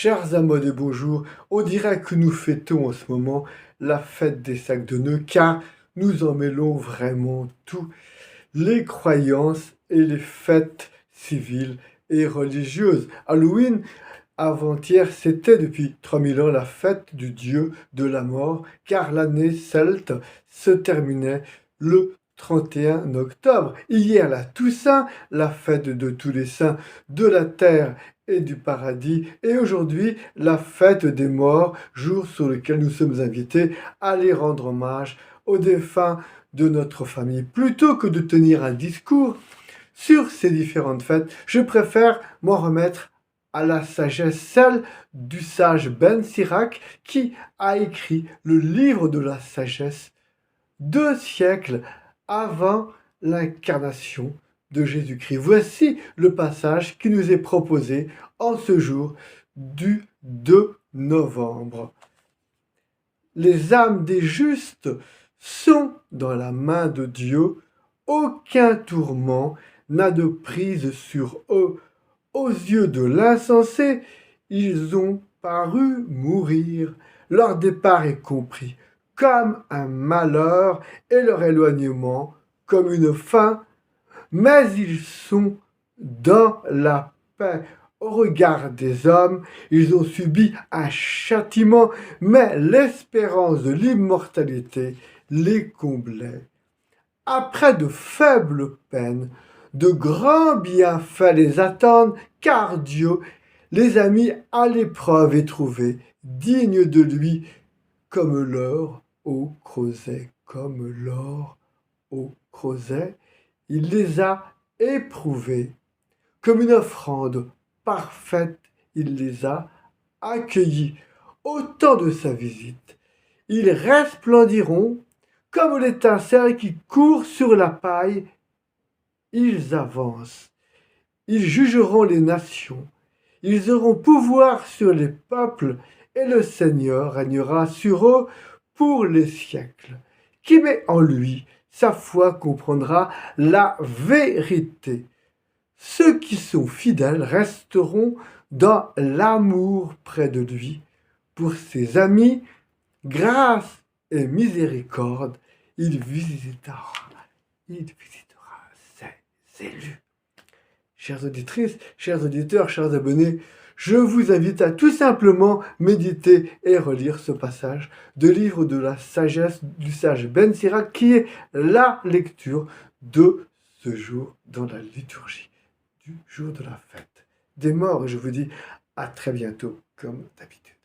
Chers amours de bonjour, on dirait que nous fêtons en ce moment la fête des sacs de nœuds car nous en mêlons vraiment tout, les croyances et les fêtes civiles et religieuses. Halloween, avant-hier, c'était depuis 3000 ans la fête du dieu de la mort car l'année celte se terminait le 31 octobre. Hier, la Toussaint, la fête de tous les saints de la terre et du paradis. Et aujourd'hui, la fête des morts, jour sur lequel nous sommes invités à aller rendre hommage aux défunts de notre famille. Plutôt que de tenir un discours sur ces différentes fêtes, je préfère m'en remettre à la sagesse, celle du sage Ben Sirac qui a écrit le livre de la sagesse 2 siècles avant l'incarnation de Jésus-Christ. Voici le passage qui nous est proposé en ce jour du 2 novembre. Les âmes des justes sont dans la main de Dieu, aucun tourment n'a de prise sur eux. Aux yeux de l'insensé, ils ont paru mourir. Leur départ est compris comme un malheur et leur éloignement comme une fin, mais ils sont dans la paix. Au regard des hommes, ils ont subi un châtiment, mais l'espérance de l'immortalité les comblait. Après de faibles peines, de grands bienfaits les attendent, car Dieu les a mis à l'épreuve et trouvés dignes de lui, comme l'or au creuset, comme l'or au creuset. Il les a éprouvés, comme une offrande parfaite, il les a accueillis. Au temps de sa visite, ils resplendiront comme l'étincelle qui court sur la paille. Ils avancent, ils jugeront les nations, ils auront pouvoir sur les peuples, et le Seigneur régnera sur eux pour les siècles. Qui met en lui sa foi comprendra la vérité. Ceux qui sont fidèles resteront dans l'amour près de lui. Pour ses amis, grâce et miséricorde, il visitera ses élus. Chères auditrices, chers auditeurs, chers abonnés, je vous invite à tout simplement méditer et relire ce passage de livre de la sagesse du sage Ben Sirac qui est la lecture de ce jour dans la liturgie du jour de la fête des morts. Et je vous dis à très bientôt comme d'habitude.